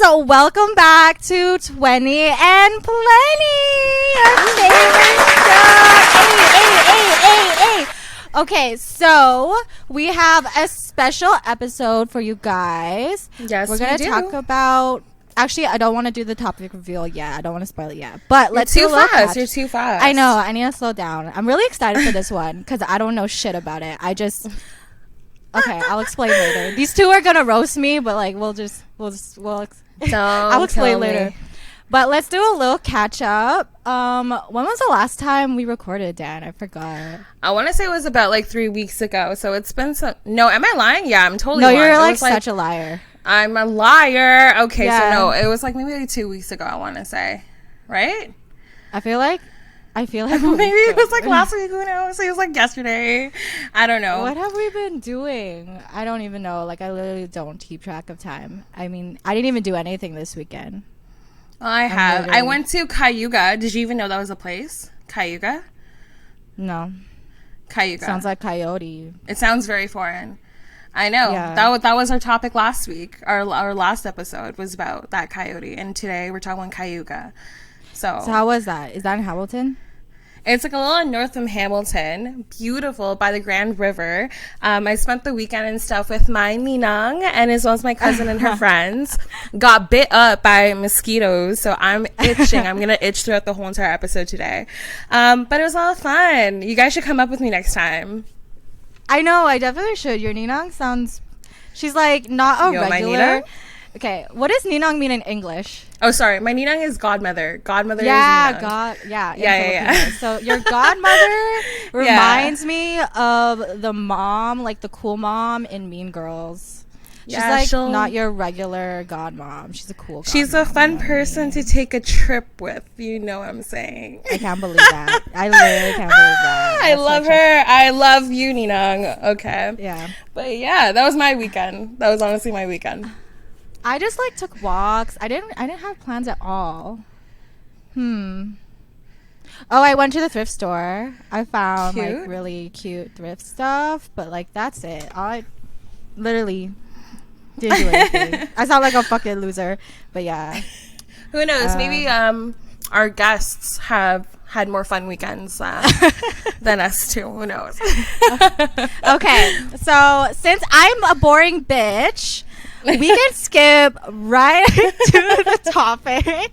So welcome back to 20 and Plenty, our favorite show. Okay, so we have a special episode for you guys. Yes, we're gonna talk about. Actually, I don't want to do the topic reveal yet. I don't want to spoil it yet. But let's do a little catch. You're too fast. I know. I need to slow down. I'm really excited for this one because I don't know shit about it. Okay, I'll explain later. These two are gonna roast me, but like we'll I'll explain later. But let's do a little catch up. When was the last time we recorded, Dan? I forgot. I want to say it was about like 3 weeks ago. So it's been some. No, am I lying? Yeah, I'm totally. No, lying. you're like such a liar. I'm a liar. Okay, yeah. So no, it was like maybe like 2 weeks ago. I want to say, right? I feel like maybe it was like last week. Who knows? It was like yesterday. I don't know. What have we been doing? I don't even know. Like I literally don't keep track of time. I mean, I didn't even do anything this weekend. Well, I went to Cayuga. Did you even know that was a place? Cayuga? No. Cayuga. Sounds like coyote. It sounds very foreign. I know. Yeah. That was our topic last week. Our last episode was about that coyote, and today we're talking about Cayuga. So how was that? Is that in Hamilton? It's like a little north from Hamilton, beautiful by the Grand River. I spent the weekend and stuff with my ninang and as well as my cousin and her friends. Got bit up by mosquitoes, so I'm itching. I'm gonna itch throughout the whole entire episode today. But it was a lot of fun. You guys should come up with me next time. I know, I definitely should. Your ninang sounds. She's like not a regular. Okay, what does ninang mean in English? Oh, sorry. My ninang is godmother. Godmother is ninang. Yeah. So your godmother reminds me of the mom, like the cool mom in Mean Girls. She's not your regular godmom. She's a cool godmom. She's a fun person to take a trip with. You know what I'm saying? I can't believe that. I literally can't believe that. I love her. I love you, ninang. Okay. Yeah. But yeah, that was my weekend. That was honestly my weekend. I just like took walks. I didn't have plans at all. Oh, I went to the thrift store. I found like really cute thrift stuff, but like that's it. I literally didn't do anything. I sound like a fucking loser, but yeah. Who knows? Maybe our guests have had more fun weekends than us too. Who knows? Okay, so since I'm a boring bitch, we can skip right to the topic.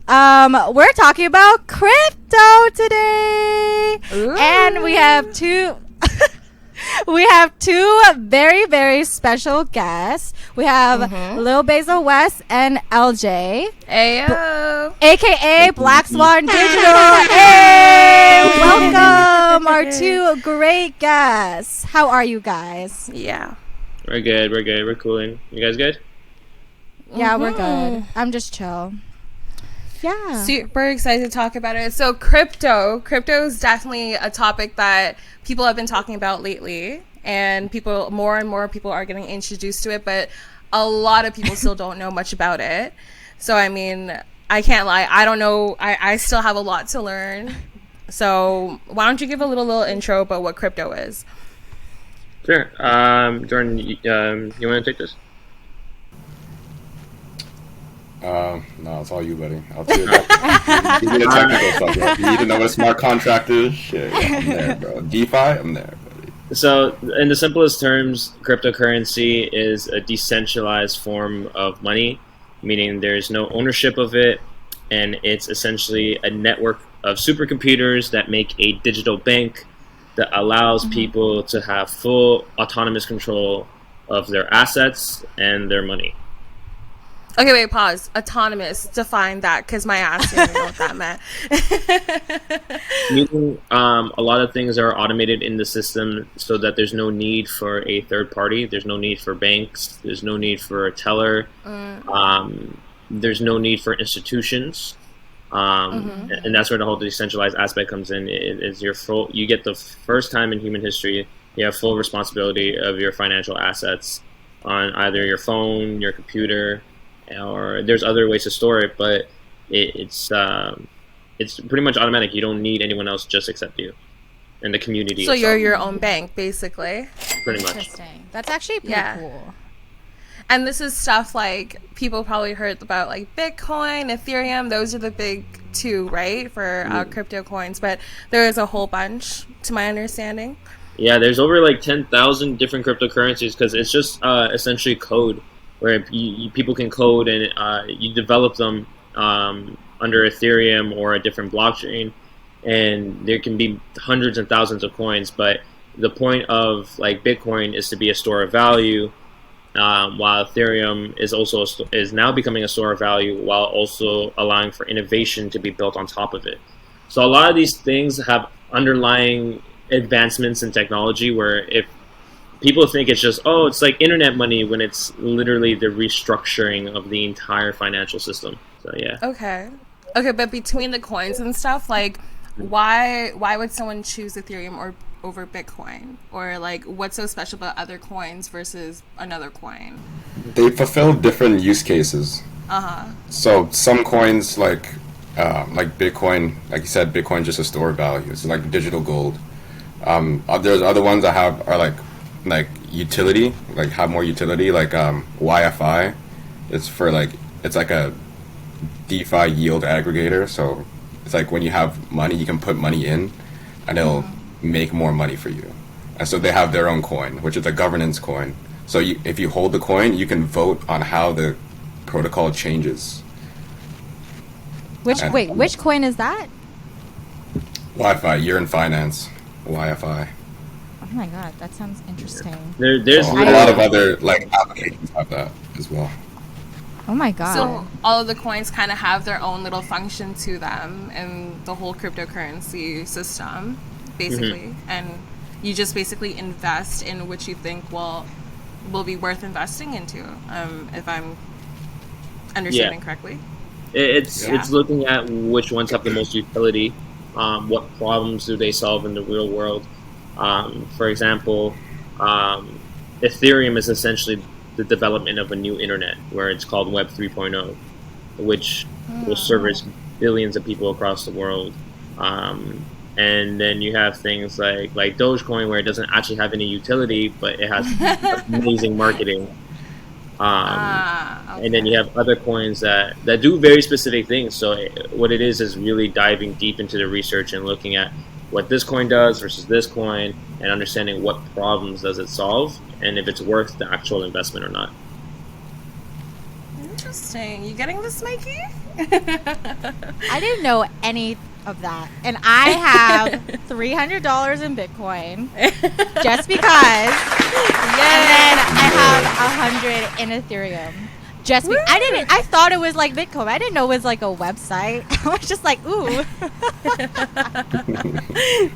We're talking about crypto today. Ooh. And we have two very, very special guests. We have Lil Basil West and LJ. Ayo. AKA Black Swan Digital. Hey! Welcome, our two great guests. How are you guys? Yeah. We're good. We're cooling. You guys good? Yeah, we're good. I'm just chill. Yeah. Super excited to talk about it. So crypto is definitely a topic that people have been talking about lately, and more and more people are getting introduced to it, but a lot of people still don't know much about it. So, I mean, I can't lie. I don't know. I still have a lot to learn. So why don't you give a little intro about what crypto is? Sure. Jordan, you want to take this? No, it's all you, buddy. I'll do it. Give me the technical stuff, bro. You need to know what a smart contract is. Shit, yeah, I'm there, bro. DeFi, I'm there, buddy. So, in the simplest terms, cryptocurrency is a decentralized form of money, meaning there's no ownership of it, and it's essentially a network of supercomputers that make a digital bank that allows people to have full autonomous control of their assets and their money. Okay, wait, pause. Autonomous. Define that, because my ass didn't know what that meant. Meaning, a lot of things are automated in the system so that there's no need for a third party. There's no need for banks. There's no need for a teller. There's no need for institutions. And that's where the whole decentralized aspect comes in. You get the first time in human history, you have full responsibility of your financial assets on either your phone, your computer, or there's other ways to store it, but it's pretty much automatic. You don't need anyone else just except you and the community. So you're your own bank, basically. Pretty much. Interesting. That's actually pretty cool. And this is stuff like people probably heard about like Bitcoin, Ethereum. Those are the big two, right, for crypto coins. But there is a whole bunch, to my understanding. Yeah, there's over like 10,000 different cryptocurrencies because it's just essentially code where people can code and you develop them under Ethereum or a different blockchain, and there can be hundreds and thousands of coins. But the point of like Bitcoin is to be a store of value, while Ethereum is now becoming a store of value while also allowing for innovation to be built on top of it. So a lot of these things have underlying advancements in technology where if people think it's just, oh, it's like internet money, when it's literally the restructuring of the entire financial system. So yeah. Okay, but between the coins and stuff, like why would someone choose Ethereum or over Bitcoin? Or like what's so special about other coins versus another coin? They fulfill different use cases. So some coins like Bitcoin, like you said, Bitcoin just a store of value. It's like digital gold. There's other ones that are like utility, like have more utility, like YFI. It's like a DeFi yield aggregator. So it's like when you have money, you can put money in, and it'll make more money for you. And so they have their own coin, which is a governance coin. So if you hold the coin, you can vote on how the protocol changes. Which coin is that? YFI, you're in finance. YFI. Oh my god, that sounds interesting. There's a lot of other like applications have that as well. Oh my god. So all of the coins kind of have their own little function to them in the whole cryptocurrency system, basically. And you just basically invest in what you think will be worth investing into, if I'm understanding correctly. It's looking at which ones have the most utility, what problems do they solve in the real world. For example, Ethereum is essentially the development of a new internet where it's called Web 3.0, which will service billions of people across the world. And then you have things like Dogecoin, where it doesn't actually have any utility, but it has amazing marketing. And then you have other coins that do very specific things. So what it is really diving deep into the research and looking at what this coin does versus this coin, and understanding what problems does it solve, and if it's worth the actual investment or not. Interesting. You getting this, Mikey? I didn't know any of that, and I have $300 in Bitcoin just because. And then I have 100 in Ethereum. I thought it was like Bitcoin. I didn't know it was like a website. I was just like, ooh.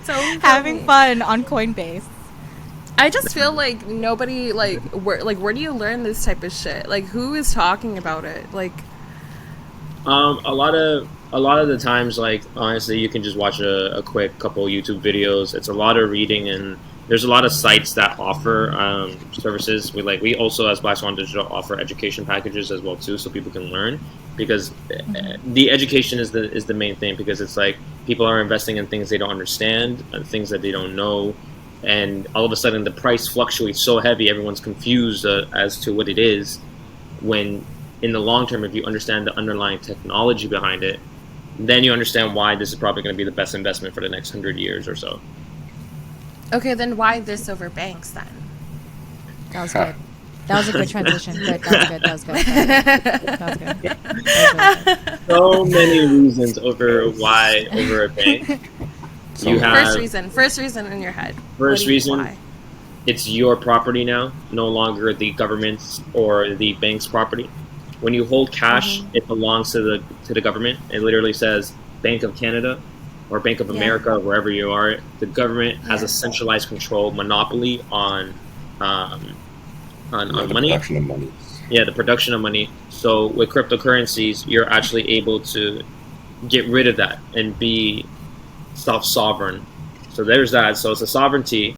So having fun on Coinbase. I just feel like nobody where do you learn this type of shit? Like, who is talking about it? Like, a lot of the times, like, honestly, you can just watch a quick couple YouTube videos. It's a lot of reading, and there's a lot of sites that offer services. We also, as Black Swan Digital, offer education packages as well too, so people can learn, because the education is the main thing, because it's like people are investing in things they don't understand and things that they don't know, and all of a sudden the price fluctuates so heavy, everyone's confused as to what it is, when in the long term, if you understand the underlying technology behind it, then you understand why this is probably going to be the best investment for the next 100 years or so. Okay, then why this over banks then? That was good. That was a good transition. Good. That was good. So many reasons over why over a bank. You have first reason in your head. First reason, why? It's your property now, no longer the government's or the bank's property. When you hold cash, it belongs to the government. It literally says Bank of Canada or Bank of America, or wherever you are. The government has a centralized control monopoly on money. Production of money. Yeah, the production of money. So with cryptocurrencies, you're actually able to get rid of that and be self-sovereign. So there's that. So it's a sovereignty.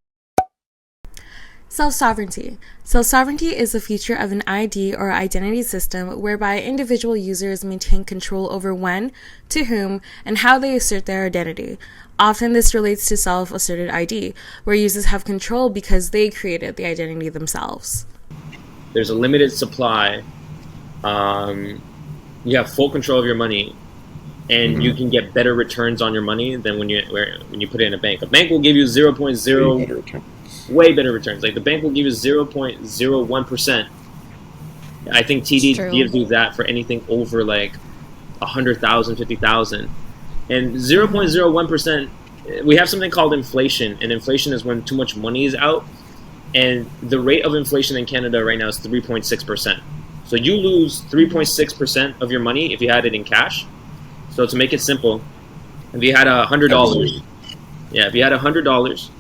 Self-sovereignty. Self-sovereignty is a feature of an ID or identity system whereby individual users maintain control over when, to whom, and how they assert their identity. Often this relates to self-asserted ID, where users have control because they created the identity themselves. There's a limited supply. You have full control of your money, and you can get better returns on your money than when you put it in a bank. A bank will give you 0.0, way better returns. Like the bank will give you 0.01%. I think TD gives you that for anything over like 100,000, 50,000, and 0.01%. We have something called inflation, and inflation is when too much money is out, and the rate of inflation in Canada right now is 3.6%. So you lose 3.6% of your money if you had it in cash. So to make it simple, if you had $100, if you had $100,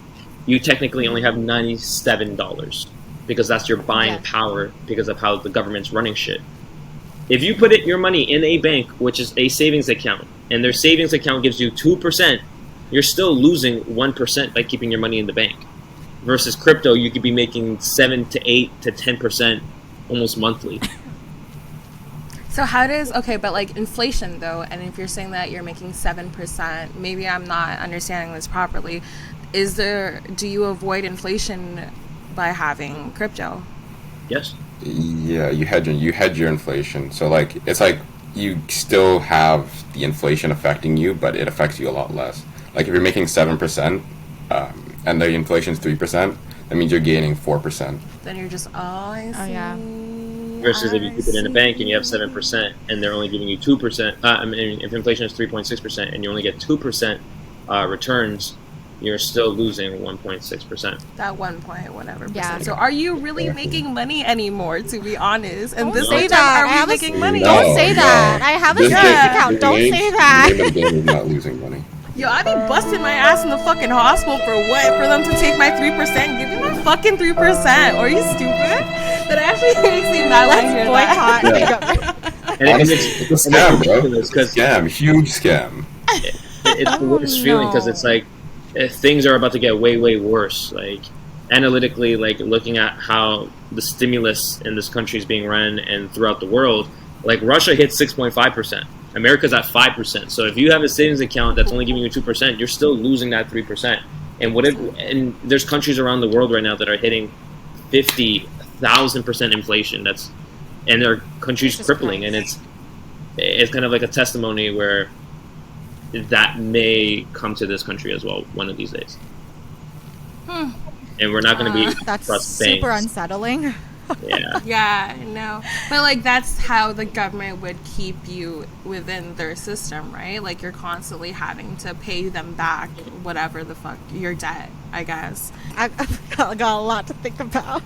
you technically only have $97 because that's your buying power because of how the government's running shit. If you put your money in a bank, which is a savings account, and their savings account gives you 2%, you're still losing 1% by keeping your money in the bank. Versus crypto, you could be making 7 to 8 to 10% almost monthly. So how does, but like inflation though, and if you're saying that you're making 7%, maybe I'm not understanding this properly. Do you avoid inflation by having crypto? Yes. Yeah, you hedge your inflation. So like it's like you still have the inflation affecting you, but it affects you a lot less. Like if you're making 7%, and the inflation's 3%, that means you're gaining 4%. Then you're just Versus if you keep it in a bank and you have 7% and they're only giving you 2%. If inflation is 3.6% and you only get 2% returns, you're still losing 1.6%. That 1 point whatever percent. Yeah. So are you really making money anymore, to be honest? And Don't say that. Are we making money? Don't say that. I have a savings account. Don't say that. The name of the game is not losing money. Yo, I be busting my ass in the fucking hospital for what? For them to take my 3%? Give me my fucking 3%. Are you stupid? That actually makes me mad when I hear boycott. that. And honestly, it's a scam, bro. It's a scam, huge scam. It's the worst feeling because it's like things are about to get way, way worse. Like analytically, like looking at how the stimulus in this country is being run and throughout the world, like Russia hit 6.5%. America's at 5%. So if you have a savings account that's only giving you 2%, you're still losing that 3%. And there's countries around the world right now that are hitting 50,000% inflation. And their countries crippling, and it's kind of like a testimony where that may come to this country as well one of these days. And we're not going to be that's trust super banks. unsettling. Yeah. Yeah, no. But like that's how the government would keep you within their system, right? Like you're constantly having to pay them back whatever the fuck your debt, I guess. I got a lot to think about.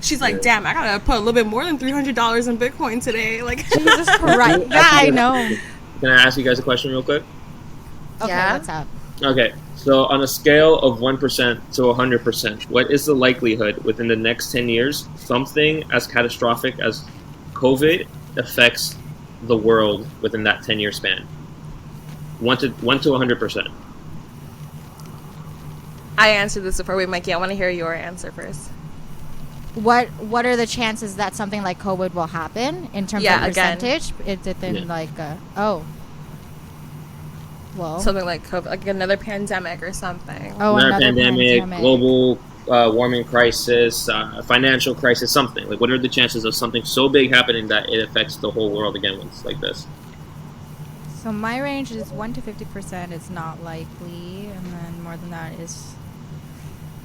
She's like, damn, I gotta put a little bit more than $300 in Bitcoin today. Like Jesus Christ. Yeah, I know. Can I ask you guys a question real quick? Okay, Yeah. what's up? Okay, so on a scale of 1% to 100%, what is the likelihood within the next 10 years something as catastrophic as COVID affects the world within that 10-year span? 1 to 100%. I answered this before. Wait, Mikey, I want to hear your answer first. What are the chances that something like COVID will happen in terms of percentage? It's within well, something like COVID, like another pandemic or something. Oh, another pandemic, global warming crisis, financial crisis, something. Like, what are the chances of something so big happening that it affects the whole world again when it's like this? So my range is 1 to 50%. It's not likely, and then more than that is.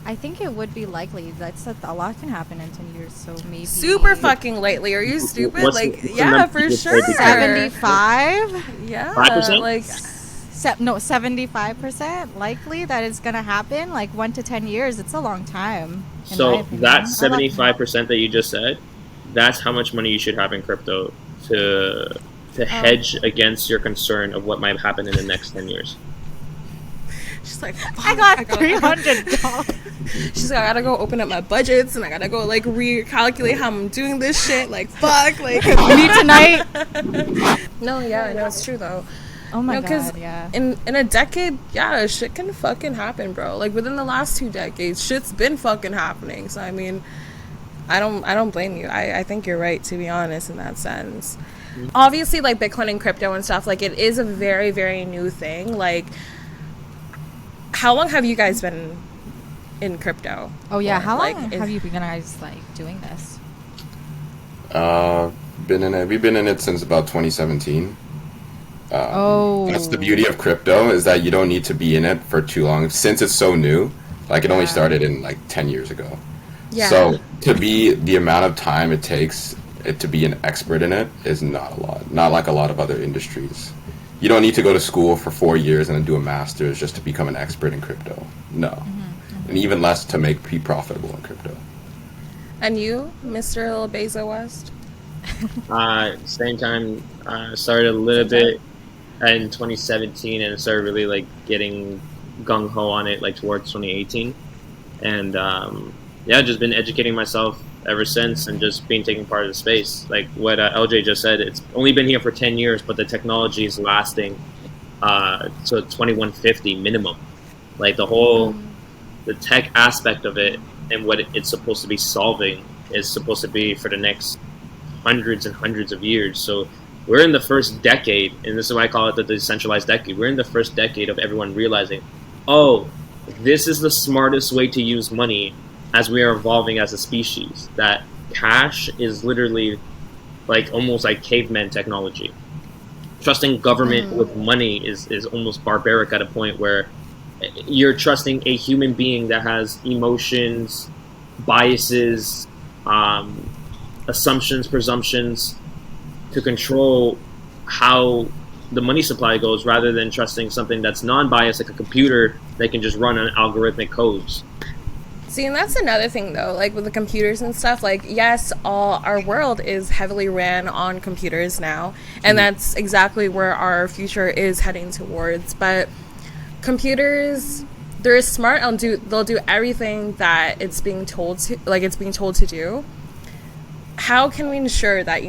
I think it would be likely. That's a lot can happen in 10 years, so maybe. Super fucking likely. Are you stupid? What's like, the yeah, for sure. 75. Yeah. 5%? Like. 75% likely that it's gonna happen. Like 1 to 10 years. It's a long time. So that 75% that you just said, that's how much money you should have in crypto to hedge against your concern of what might happen in the next 10 years. She's like, I got $300. She's like, I gotta go open up my budgets and I gotta go like recalculate how I'm doing this shit. Like, fuck, like me tonight. No, yeah, no, it's true though. Oh my God, yeah. In a decade, yeah, shit can fucking happen, bro. Like within the last 2 decades, shit's been fucking happening. So I mean, I don't blame you. I think you're right, to be honest, in that sense. Mm-hmm. Obviously, like Bitcoin and crypto and stuff, like it is a very, very new thing. Like, how long have you guys been in crypto? Oh yeah, how long like, have you been guys like doing this? Been in it. We've been in it since about 2017. That's the Oh. beauty of crypto, is that you don't need to be in it for too long since it's so new. Like it only Yeah. started in like 10 years ago. Yeah. So to be the amount of time it takes it to be an expert in it is not a lot. Not like a lot of other industries. You don't need to go to school for 4 years and then do a master's just to become an expert in crypto. No. And even less to be profitable in crypto. And you, Mr. Lil Bezo West? Same time, started a little bit in 2017 and started really like getting gung ho on it like towards 2018, and yeah, just been educating myself ever since and just being taking part of the space. Like what LJ just said, it's only been here for 10 years, but the technology is lasting to 2150 minimum. Like the tech aspect of it and what it's supposed to be solving is supposed to be for the next hundreds and hundreds of years. So we're in the first decade, and this is why I call it the decentralized decade. We're in the first decade of everyone realizing, oh, this is the smartest way to use money as we are evolving as a species. That cash is literally like almost like caveman technology. Trusting government with money is almost barbaric at a point where you're trusting a human being that has emotions, biases, assumptions, presumptions to control how the money supply goes, rather than trusting something that's non-biased like a computer that can just run on algorithmic codes. See, and that's another thing, though, like with the computers and stuff, like, yes, all our world is heavily ran on computers now, and that's exactly where our future is heading towards, but computers, they're smart, and they'll do everything that it's being told to do. How can we ensure that,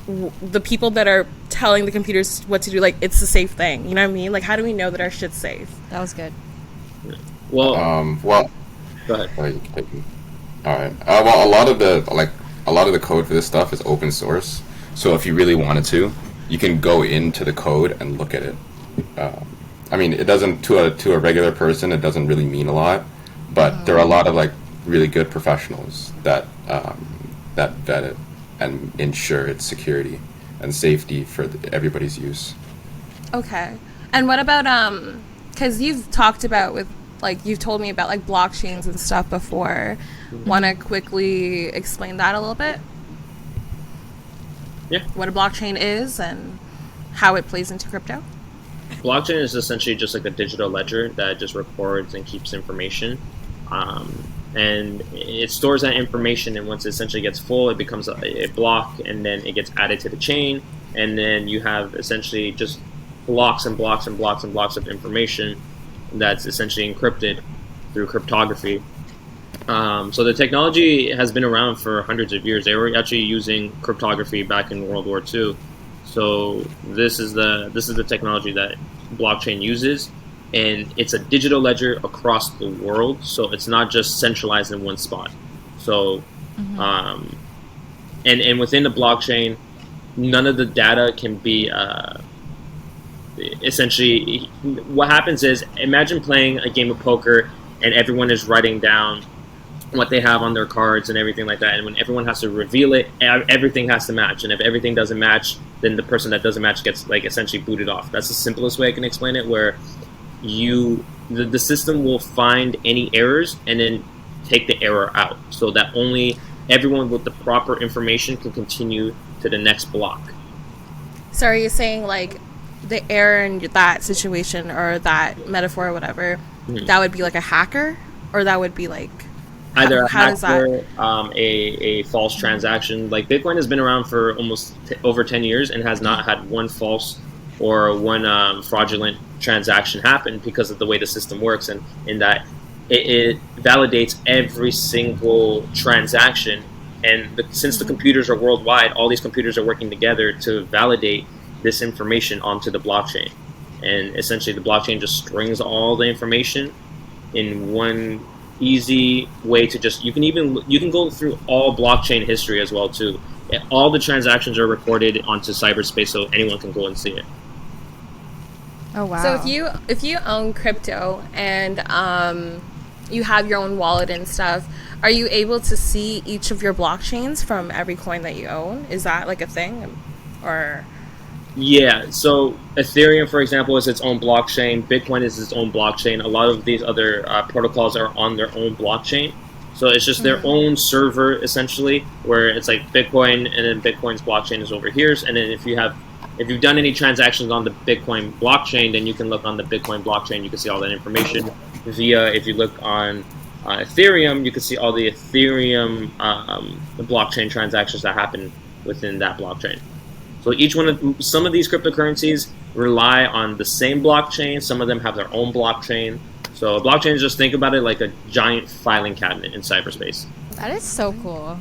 the people that are telling the computers what to do, like, it's the safe thing, you know what I mean? Like, how do we know that our shit's safe? That was good. Well, Well, go ahead. all right. Well, a lot of the code for this stuff is open source. So if you really wanted to, you can go into the code and look at it. I mean, it doesn't to a regular person. It doesn't really mean a lot, but there are a lot of like really good professionals that vet it and ensure its security and safety for everybody's use. Okay. And what about, because you've talked about you've told me about, like, blockchains and stuff before. Want to quickly explain that a little bit? Yeah. What a blockchain is and how it plays into crypto? Blockchain is essentially just like a digital ledger that just records and keeps information. And it stores that information, and once it essentially gets full, it becomes a block, and then it gets added to the chain, and then you have essentially just blocks and blocks and blocks and blocks of information that's essentially encrypted through cryptography. So the technology has been around for hundreds of years. They were actually using cryptography back in World War II. So this is the technology that blockchain uses, and it's a digital ledger across the world. So it's not just centralized in one spot. So, and within the blockchain, none of the data can be essentially. What happens is, imagine playing a game of poker, and everyone is writing down what they have on their cards and everything like that, and when everyone has to reveal it, everything has to match, and if everything doesn't match, then the person that doesn't match gets like essentially booted off. That's the simplest way I can explain it, where the system will find any errors and then take the error out, so that only everyone with the proper information can continue to the next block. So are you saying, like, the error in that situation or that metaphor or whatever, that would be like a hacker, or that would be like either a how does hacker, a false transaction? Like Bitcoin has been around for almost over 10 years and has not had one false or one fraudulent transaction happen, because of the way the system works, and in that it validates every single transaction. And since the computers are worldwide, all these computers are working together to validate this information onto the blockchain. And essentially the blockchain just strings all the information in one easy way to just, you can go through all blockchain history as well too. All the transactions are recorded onto cyberspace, so anyone can go and see it. Oh wow. So if you own crypto and you have your own wallet and stuff, are you able to see each of your blockchains from every coin that you own? Is that like a thing? Or Yeah, so Ethereum, for example, is its own blockchain. Bitcoin is its own blockchain. A lot of these other protocols are on their own blockchain. So it's just their own server, essentially, where it's like Bitcoin, and then Bitcoin's blockchain is over here. And then if you've done any transactions on the Bitcoin blockchain, then you can look on the Bitcoin blockchain. You can see all that information. If you look on Ethereum, you can see all the Ethereum blockchain transactions that happen within that blockchain. So some of these cryptocurrencies rely on the same blockchain. Some of them have their own blockchain. So a blockchain is, just think about it like a giant filing cabinet in cyberspace. That is so cool.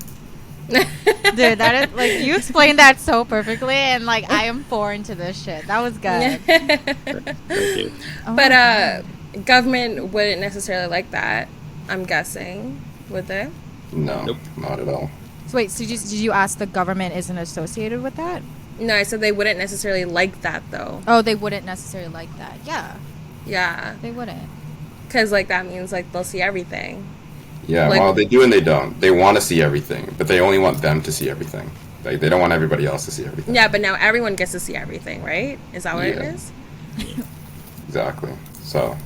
Dude, that is like, you explained that so perfectly, and like I am foreign to this shit. That was good. Thank you. Oh but government wouldn't necessarily like that, I'm guessing, would they? No, Nope. not at all. So wait, so did you ask the government isn't associated with that? No, I said they wouldn't necessarily like that, though. Oh, they wouldn't necessarily like that. Yeah, Yeah, they wouldn't. because like that means like they'll see everything. Yeah, Like- well, they do and they don't. They want to see everything, but they only want them to see everything. Like, they don't want everybody else to see everything. Yeah, but now everyone gets to see everything, right? Is that what it Yeah. is? Exactly. So,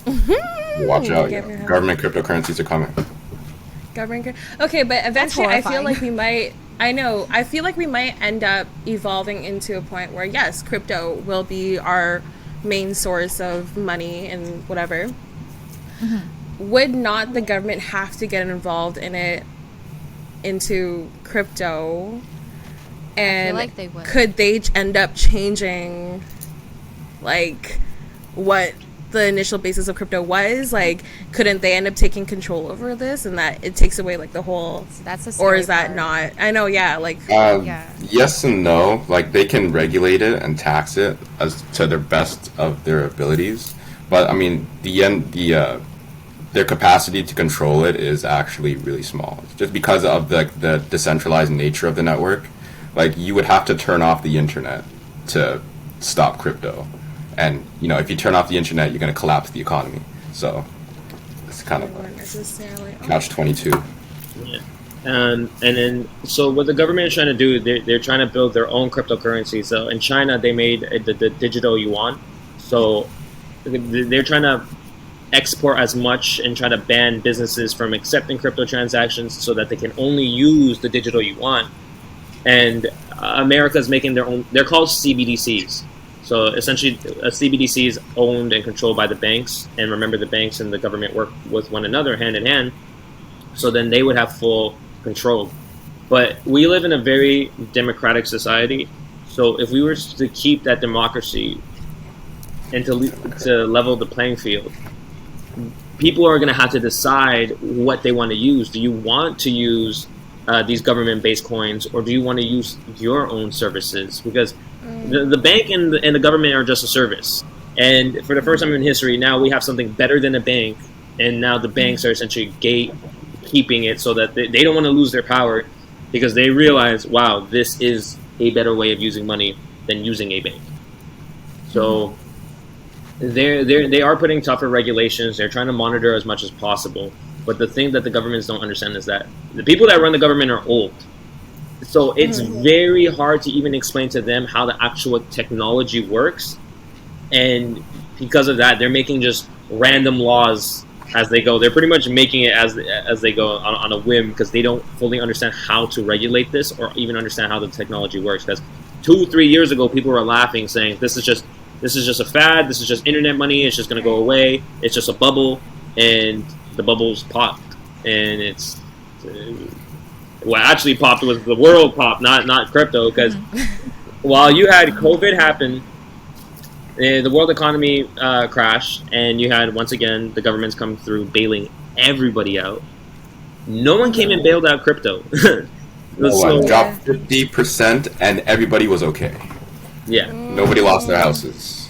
watch out. Give your head. Government cryptocurrencies are coming. Government. Okay, but eventually I feel horrifying. like we might. I feel like we might end up evolving into a point where yes, crypto will be our main source of money and whatever. Would not the government have to get involved in it, into crypto? And like they would. could they end up changing, like, what the initial basis of crypto was? Like, couldn't they end up taking control over this, and that it takes away like the whole? So that's a Or scary is that part. not? I know, yeah, like Yeah. Yes and no. Like, they can regulate it and tax it as to their best of their abilities, but I mean, their capacity to control it is actually really small, just because of the decentralized nature of the network. Like, you would have to turn off the internet to stop crypto, and if you turn off the internet, you're going to collapse the economy. So it's kind of they weren't necessarily. catch-22. Yeah. And then, so what the government is trying to do, they're trying to build their own cryptocurrency. So in China, they made the digital yuan. So they're trying to export as much and try to ban businesses from accepting crypto transactions so that they can only use the digital yuan. And America's making their own. They're called CBDCs. So essentially, a CBDC is owned and controlled by the banks. And remember, the banks and the government work with one another hand in hand. So then they would have full control. But we live in a very democratic society. So if we were to keep that democracy and to level the playing field, people are going to have to decide what they want to use. Do you want to use these government-based coins, or do you want to use your own services? Because the bank and the government are just a service. And for the first time in history, now we have something better than a bank, and now the banks are essentially gatekeeping it so that they don't want to lose their power, because they realize, wow, this is a better way of using money than using a bank. So they are putting tougher regulations. They're trying to monitor as much as possible. But the thing that the governments don't understand is that the people that run the government are old. So it's very hard to even explain to them how the actual technology works. And because of that, they're making just random laws as they go. They're pretty much making it as they go on a whim, because they don't fully understand how to regulate this or even understand how the technology works. Because 2-3 years ago, people were laughing, saying this is just a fad. This is just internet money. It's just going to go away. It's just a bubble, and the bubble's popped, and it's what actually popped was the world popped, not crypto. Because while you had COVID happen, the world economy crashed, and you had, once again, the governments come through bailing everybody out. No one came and bailed out crypto. No one dropped 50%, and everybody was okay. Yeah. Nobody lost their houses.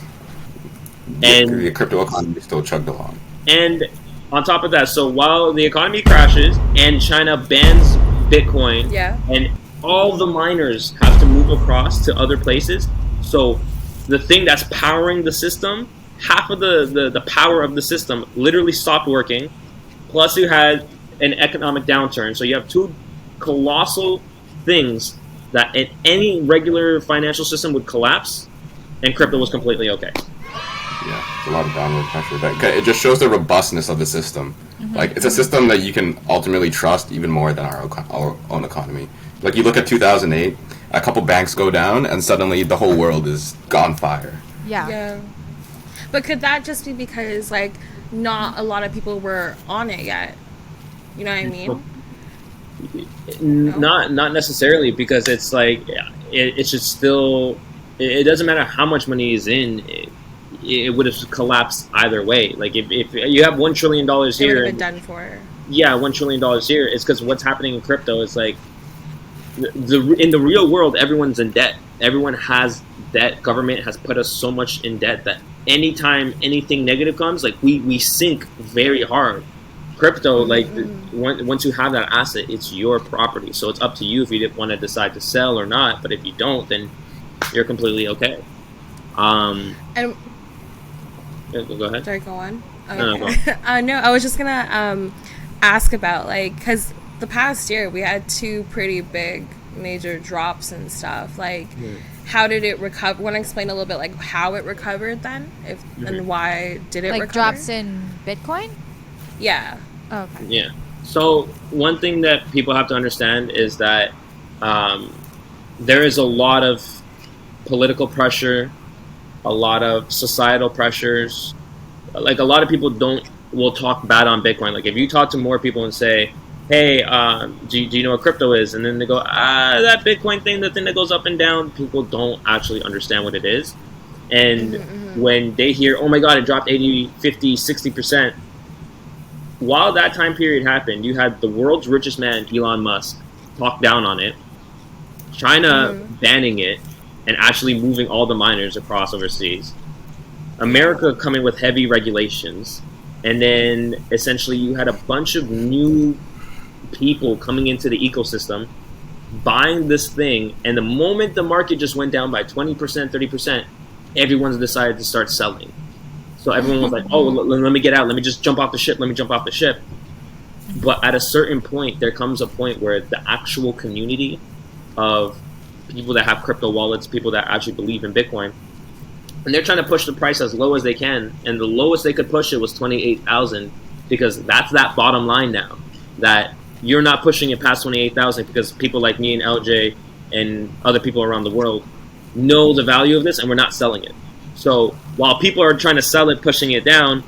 And the crypto economy still chugged along. And on top of that, so while the economy crashes and China bans Bitcoin, and all the miners have to move across to other places, so the thing that's powering the system, half of the power of the system literally stopped working, plus you had an economic downturn. So you have two colossal things that in any regular financial system would collapse, and crypto was completely okay. Yeah, it's a lot of downward pressure. It just shows the robustness of the system. Like, it's a system that you can ultimately trust even more than our own economy. Like, you look at 2008, a couple banks go down, and suddenly the whole world is on fire. Yeah. But could that just be because, like, not a lot of people were on it yet? You know what I mean? Not necessarily, because it's like it should still. It doesn't matter how much money is in. It would have collapsed either way. Like if you have $1 trillion here, it would have been done for. Yeah, $1 trillion here. It's because what's happening in crypto is like in the real world, everyone's in debt. Everyone has debt. Government has put us so much in debt that anytime anything negative comes, like we sink very hard. Crypto, like once you have that asset, it's your property. So it's up to you if you want to decide to sell or not. But if you don't, then you're completely okay. And go ahead. Sorry, go on. Okay. No, go on. No, I was just gonna ask about, like, because the past year we had two pretty big major drops and stuff. Like, how did it recover? Want to explain a little bit, like, how it recovered then, and why did it like recover? drops in Bitcoin? Yeah. Oh, okay. Yeah. So one thing that people have to understand is that there is a lot of political pressure, a lot of societal pressures. Like, a lot of people will talk bad on Bitcoin. Like, if you talk to more people and say, hey, do you know what crypto is? And then they go, that Bitcoin thing, the thing that goes up and down. People don't actually understand what it is. And when they hear, oh my God, it dropped 80, 50, 60%. While that time period happened, you had the world's richest man, Elon Musk, talk down on it, China banning it, and actually moving all the miners across overseas. America coming with heavy regulations, and then essentially you had a bunch of new people coming into the ecosystem, buying this thing, and the moment the market just went down by 20%, 30%, everyone's decided to start selling. So everyone was like, oh, let me get out. Let me just jump off the ship. Let me jump off the ship. But at a certain point, there comes a point where the actual community of people that have crypto wallets, people that actually believe in Bitcoin, and they're trying to push the price as low as they can. And the lowest they could push it was 28,000, because that's that bottom line now. That you're not pushing it past 28,000 because people like me and LJ and other people around the world know the value of this, and we're not selling it. So while people are trying to sell it, pushing it down,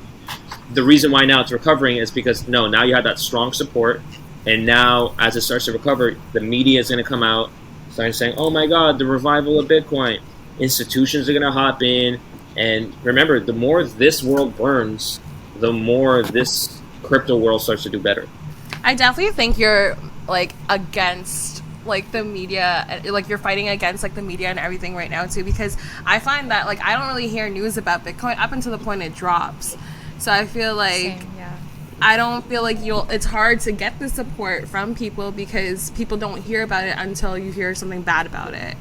the reason why now it's recovering is because now you have that strong support, and now as it starts to recover, the media is going to come out, starting saying, oh my God, the revival of Bitcoin. Institutions are going to hop in, and remember, the more this world burns, the more this crypto world starts to do better. I definitely think you're, like, against, like, the media, like, you're fighting against, like, the media and everything right now too, because I find that, like, I don't really hear news about Bitcoin up until the point it drops. So I feel like Same, yeah. I don't feel like it's hard to get the support from people because people don't hear about it until you hear something bad about it.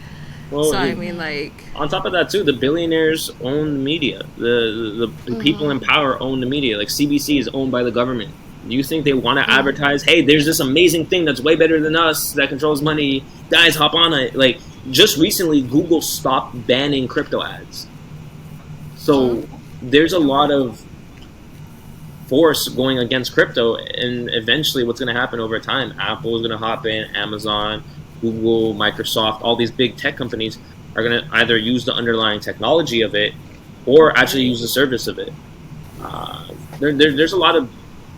Well, so I mean, like, on top of that too, the billionaires own the media. The people in power own the media. Like, CBC is owned by the government. Do you think they want to advertise, hey, there's this amazing thing that's way better than us that controls money, guys, hop on it? Like, just recently, Google stopped banning crypto ads. So there's a lot of force going against crypto, and eventually what's going to happen over time, Apple is going to hop in, Amazon, Google, Microsoft, all these big tech companies are going to either use the underlying technology of it or actually use the service of it. There's a lot of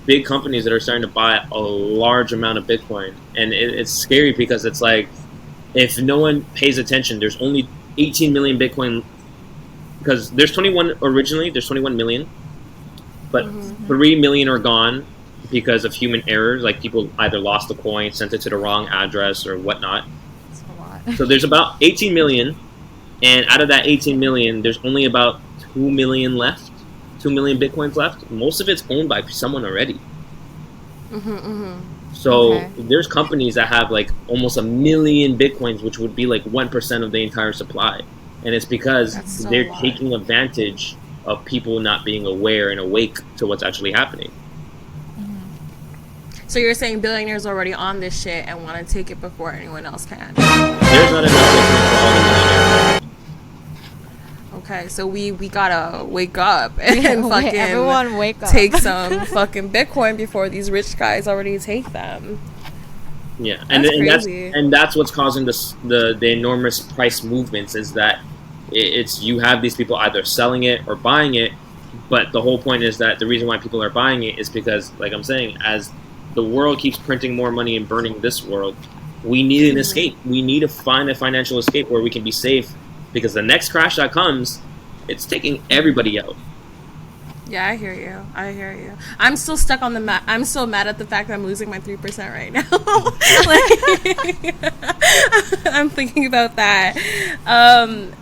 big companies that are starting to buy a large amount of Bitcoin, and it's scary because it's like, if no one pays attention, there's only 18 million Bitcoin, because there's 21 originally, there's 21 million, but 3 million are gone because of human errors, like people either lost the coin, sent it to the wrong address or whatnot. That's a lot. So there's about 18 million, and out of that 18 million, there's only about 2 million left. 2 million Bitcoins left. Most of it's owned by someone already. So there's companies that have like almost 1 million Bitcoins, which would be like 1% of the entire supply. And it's because they're taking advantage of people not being aware and awake to what's actually happening. So you're saying billionaires are already on this shit and want to take it before anyone else can. There's not enough Bitcoin for all the millionaires. Okay, so we gotta wake up and fucking everyone wake up. Take some fucking Bitcoin before these rich guys already take them. Yeah, crazy. and that's what's causing the enormous price movements, is that it's you have these people either selling it or buying it, but the whole point is that the reason why people are buying it is because, like I'm saying, as the world keeps printing more money and burning this world, we need an escape. We need to find a financial escape where we can be safe, because the next crash that comes, it's taking everybody out. Yeah, I hear you. I'm still stuck on the I'm still mad at the fact that I'm losing my 3% right now. Like, I'm thinking about that.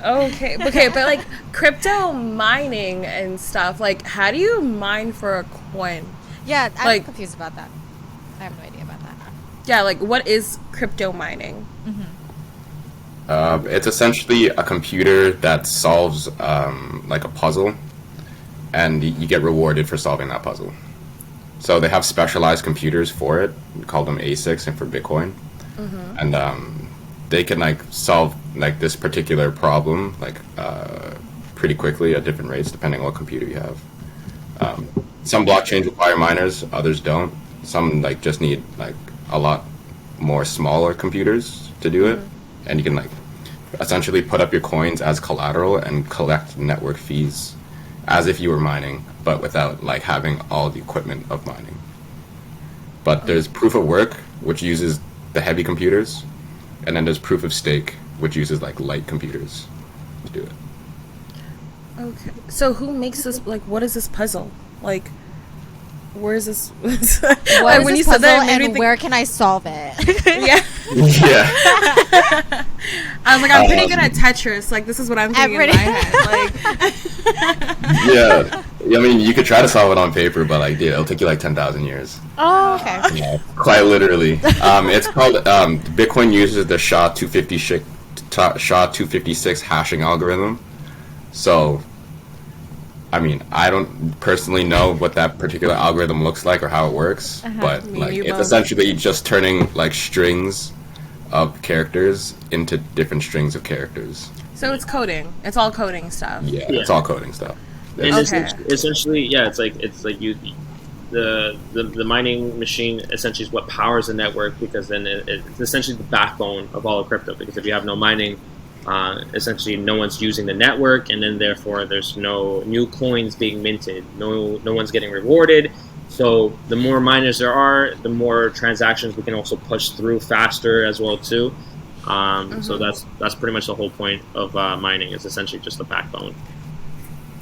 Okay, but like crypto mining and stuff, like how do you mine for a coin? Yeah, I'm like, confused about that. I have no idea about that. Yeah, like what is crypto mining? It's essentially a computer that solves like a puzzle, and you get rewarded for solving that puzzle. So they have specialized computers for it. We call them ASICs, and for Bitcoin, and they can like solve like this particular problem like pretty quickly at different rates depending on what computer you have. Some blockchains require miners, others don't. Some like just need like a lot more smaller computers to do it, and you can like essentially put up your coins as collateral and collect network fees as if you were mining, but without like having all the equipment of mining. But there's proof of work, which uses the heavy computers, and then there's proof of stake, which uses like light computers to do it. Okay, so who makes this? Like, what is this puzzle? Like, where is this? What is when this you said that, puzzle, it made me and think- where can I solve it? Yeah. Yeah. I was like, I'm pretty good at Tetris. Like, this is what I'm thinking in my head. Like, Yeah. I mean, you could try to solve it on paper, but like, dude, it'll take you like 10,000 years. Oh, okay. Yeah, quite literally. It's called Bitcoin uses the SHA-256 hashing algorithm. So, I mean, I don't personally know what that particular algorithm looks like or how it works, but like it's essentially just turning like strings of characters into different strings of characters. so it's coding. It's all coding stuff. Yeah, it's all coding stuff. And Okay. essentially, yeah, it's like you, the mining machine essentially is what powers the network, because then it's essentially the backbone of all of crypto. Because if you have no mining, essentially no one's using the network, and then therefore there's no new coins being minted. No one's getting rewarded. So the more miners there are, the more transactions we can also push through faster as well too. So that's pretty much the whole point of mining. Is essentially just the backbone.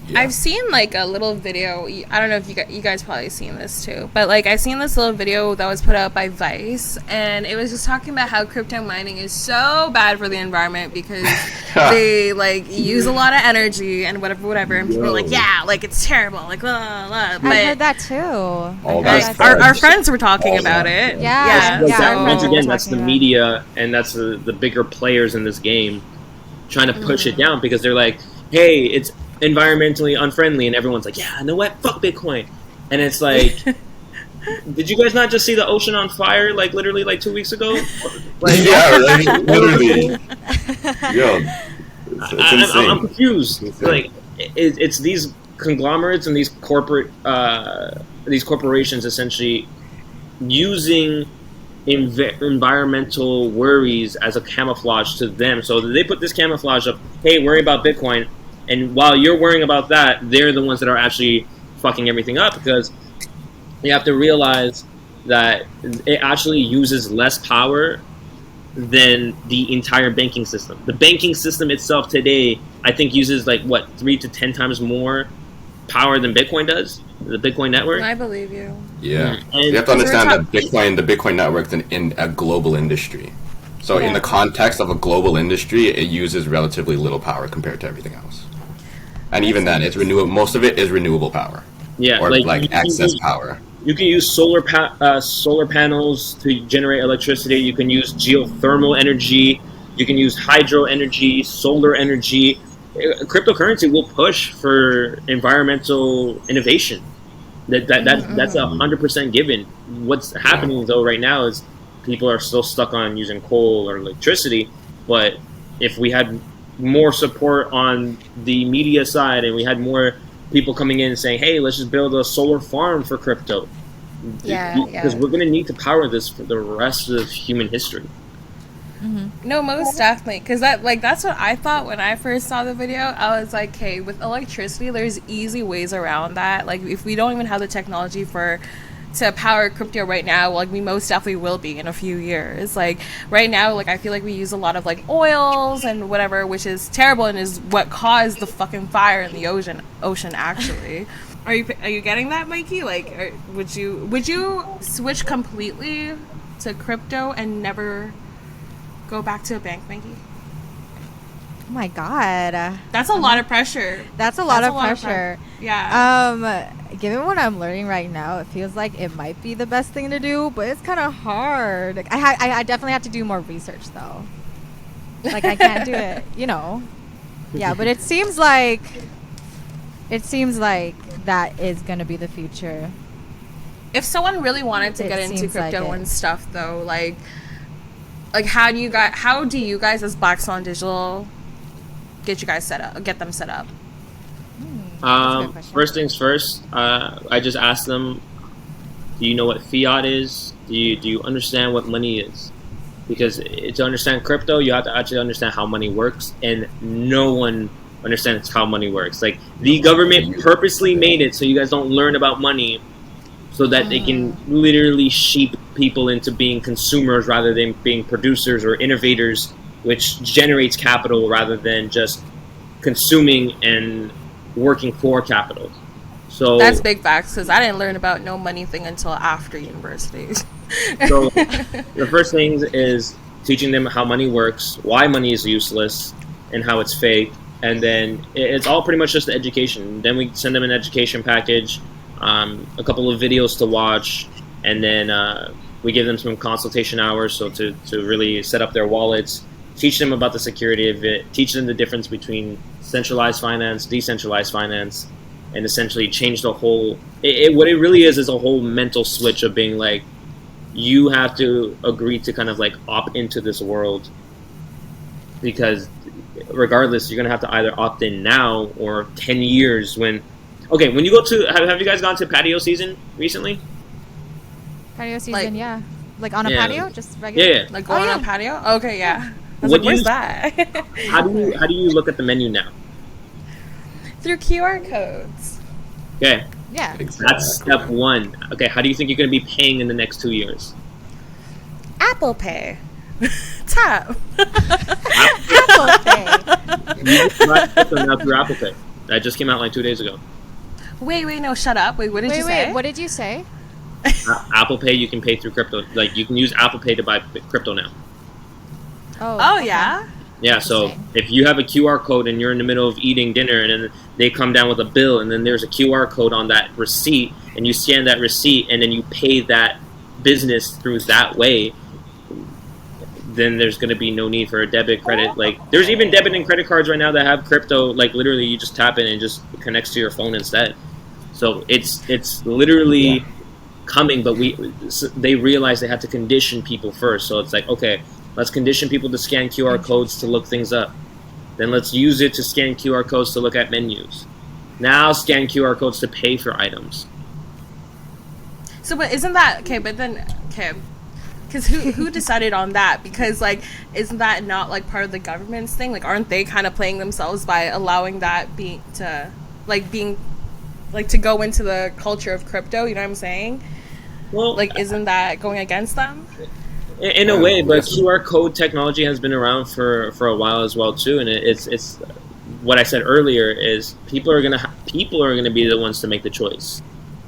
Yeah. I've seen like a little video. I don't know if you guys probably seen this too, but like I've seen this little video that was put out by Vice, and it was just talking about how crypto mining is so bad for the environment because they like use a lot of energy and whatever, and people are like, yeah, like it's terrible, like blah, blah. But I heard that too. our friends were talking about it. Yeah. Like Yeah, that, I once remember again, that's the talking about it. media, and that's the bigger players in this game trying to push it down, because they're like, hey, it's environmentally unfriendly, and everyone's like, yeah, you know what, fuck Bitcoin. And it's like, did you guys not just see the ocean on fire like literally like 2 weeks ago? Like, Yeah, right? Literally. Yo, it's insane. I'm confused. It's insane. Like, it's these conglomerates and these corporations essentially using environmental worries as a camouflage to them. So they put this camouflage of, hey, worry about Bitcoin, and while you're worrying about that, they're the ones that are actually fucking everything up, because you have to realize that it actually uses less power than the entire banking system. The banking system itself today, I think, uses like 3 to 10 times more power than Bitcoin does. The Bitcoin network. I believe you. Yeah, And you have to understand we're that the Bitcoin network is in a global industry. So in the context of a global industry, it uses relatively little power compared to everything else. And even then, it's renewable. Most of it is renewable power. Yeah, or like you can excess use- power. You can use solar panels to generate electricity. You can use geothermal energy. You can use hydro energy, solar energy. Cryptocurrency will push for environmental innovation. That's 100% given. What's happening though right now is people are still stuck on using coal or electricity. But if we had more support on the media side and we had more people coming in and saying, "Hey, let's just build a solar farm for crypto," because we're going to need to power this for the rest of human history. No, most definitely, because that's what I thought when I first saw the video. I was like, hey, with electricity, there's easy ways around that. Like, if we don't even have the technology to power crypto right now, like, we most definitely will be in a few years. Like, right now, like, I feel like we use a lot of like oils and whatever, which is terrible and is what caused the fucking fire in the ocean actually. Are you getting that, Mikey? Like, would you switch completely to crypto and never go back to a bank, Mikey? Oh my god, that's a lot of pressure. That's a lot of pressure. Yeah. Given what I'm learning right now, it feels like it might be the best thing to do, but it's kind of hard. Like, I definitely have to do more research though. Like, I can't do it, you know. Yeah, but it seems like that is gonna be the future. If someone really wanted to get into crypto and stuff, though, like how do you guys as Black Swan Digital get them set up? First things first, I just asked them, do you know what fiat is? Do you understand what money is? Because to understand crypto, you have to actually understand how money works, and no one understands how money works. Like, the government purposely made it so you guys don't learn about money, so that they can literally sheep people into being consumers rather than being producers or innovators, which generates capital rather than just consuming and working for capital. So that's big facts, because I didn't learn about no money thing until after university. So the first thing is teaching them how money works, why money is useless, and how it's fake. And then it's all pretty much just the education. Then we send them an education package, a couple of videos to watch, and then we give them some consultation hours, so to really set up their wallets, teach them about the security of it, teach them the difference between centralized finance, decentralized finance, and essentially change the whole... what it really is a whole mental switch of being like, you have to agree to kind of like opt into this world, because regardless, you're going to have to either opt in now or 10 years when... Okay, when you go to... Have you guys gone to patio season recently? Patio season, yeah. Like on a patio? Just regular? Yeah. Like going on a patio? Okay, yeah. I was where's that? How do you look at the menu now? Through QR codes. Okay. Yeah. Exactly. That's step one. Okay, how do you think you're going to be paying in the next 2 years? Apple Pay. Tap. Apple Pay. You just buy crypto now through Apple Pay. That just came out like 2 days ago. Wait, no, shut up. Wait, what did you say? What did you say? Apple Pay, you can pay through crypto. Like, you can use Apple Pay to buy crypto now. Oh, okay. Yeah? Yeah, so if you have a QR code and you're in the middle of eating dinner and then they come down with a bill and then there's a QR code on that receipt and you scan that receipt and then you pay that business through that way, then there's going to be no need for a debit, credit. Like, there's even debit and credit cards right now that have crypto. Like, literally, you just tap it and it just connects to your phone instead. So it's literally coming, but they realized they had to condition people first. So it's like, okay, let's condition people to scan QR codes to look things up. Then let's use it to scan QR codes to look at menus. Now scan QR codes to pay for items. So, but isn't that okay? But then, okay, because who decided on that? Because, like, isn't that not like part of the government's thing? Like, aren't they kind of playing themselves by allowing that to go into the culture of crypto? You know what I'm saying? Well, like, isn't that going against them? In a way, but QR code technology has been around for a while as well too, and it's what I said earlier is people are gonna be the ones to make the choice.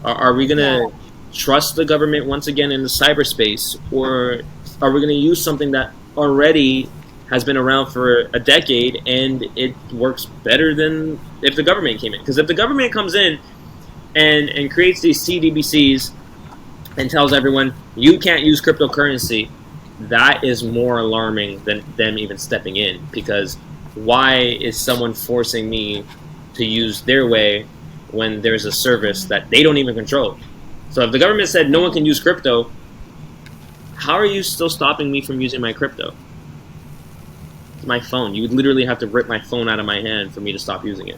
Are we gonna trust the government once again in the cyberspace, or are we gonna use something that already has been around for a decade and it works better than if the government came in? Because if the government comes in and creates these CDBCs and tells everyone you can't use cryptocurrency, that is more alarming than them even stepping in. Because why is someone forcing me to use their way when there's a service that they don't even control. So if the government said no one can use crypto, how are you still stopping me from using my crypto? It's my phone. You would literally have to rip my phone out of my hand for me to stop using it.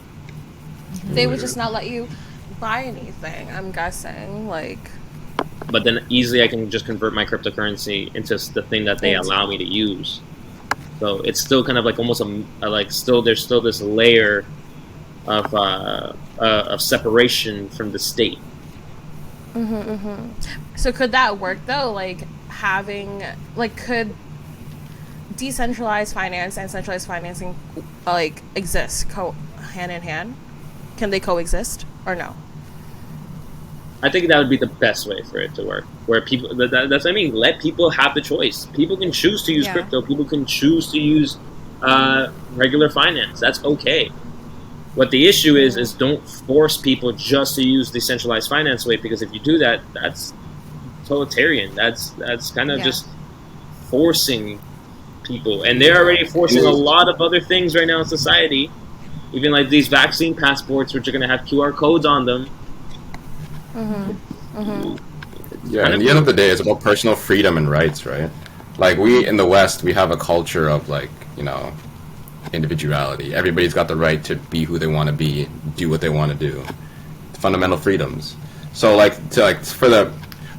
They would just not let you buy anything, I'm guessing. Like, but then easily I can just convert my cryptocurrency into the thing that they allow me to use. So it's still kind of like almost there's still this layer of separation from the state. So could that work though? Like could decentralized finance and centralized financing exist hand in hand? Can they coexist or no? I think that would be the best way for it to work. Where people, that's what I mean. Let people have the choice. People can choose to use crypto. People can choose to use regular finance. That's okay. What the issue is don't force people just to use decentralized finance way, because if you do that, that's totalitarian. That's kind of just forcing people, and they're already forcing a lot of other things right now in society. Even like these vaccine passports, which are going to have QR codes on them. Yeah, at the end of the day, it's about personal freedom and rights, right? Like, we in the West, we have a culture of, like, you know, individuality. Everybody's got the right to be who they want to be, do what they want to do. Fundamental freedoms. So,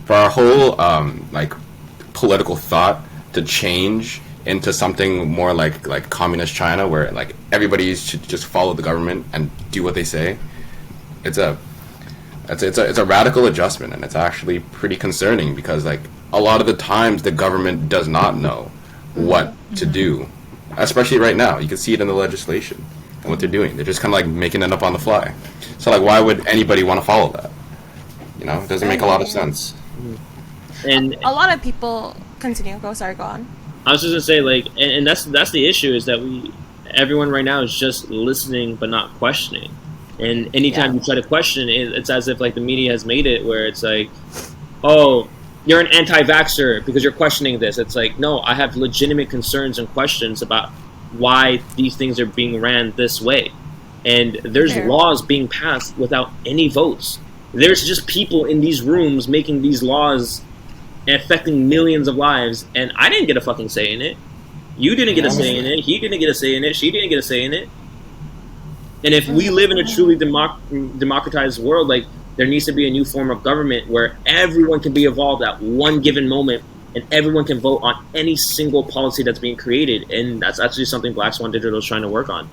for our whole political thought to change into something more like communist China, where like everybody should just follow the government and do what they say, it's a radical adjustment, and it's actually pretty concerning, because like a lot of the times the government does not know what to do, especially right now. You can see it in the legislation and what they're doing. They're just kind of like making it up on the fly. So like, why would anybody want to follow that? You know, it doesn't make a lot of sense. And a lot of people continue. Go on. I was just gonna say, like, and that's the issue, is that everyone right now is just listening but not questioning. And anytime you try to question it, it's as if like the media has made it where it's like, oh, you're an anti-vaxxer because you're questioning this. It's like, no, I have legitimate concerns and questions about why these things are being ran this way. And there's laws being passed without any votes. There's just people in these rooms making these laws affecting millions of lives, and I didn't get a fucking say in it. You didn't get a say in it. He didn't get a say in it. She didn't get a say in it. And if we live in a truly democratized world, like, there needs to be a new form of government where everyone can be involved at one given moment, and everyone can vote on any single policy that's being created. And that's actually something Black Swan Digital is trying to work on.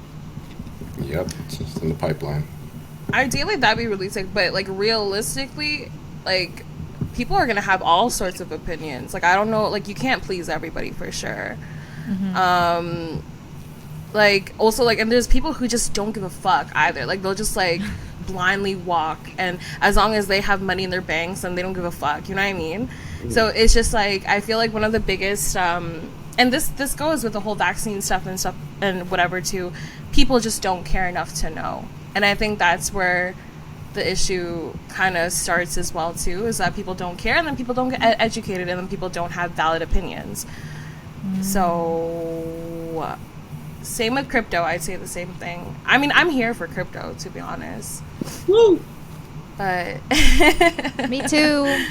Yep, it's just in the pipeline. Ideally, that'd be really sick, but like realistically, like, people are gonna have all sorts of opinions. Like, I don't know, like, you can't please everybody for sure. Like, also, like, and there's people who just don't give a fuck either. Like, they'll just like blindly walk, and as long as they have money in their banks, then they don't give a fuck. You know what I mean? So it's just like, I feel like one of the biggest and this goes with the whole vaccine stuff and whatever too. People just don't care enough to know, and I think that's where the issue kind of starts as well too, is that people don't care, and then people don't get educated, and then people don't have valid opinions. So same with crypto. I'd say the same thing. I mean, I'm here for crypto, to be honest. Woo! But Me too.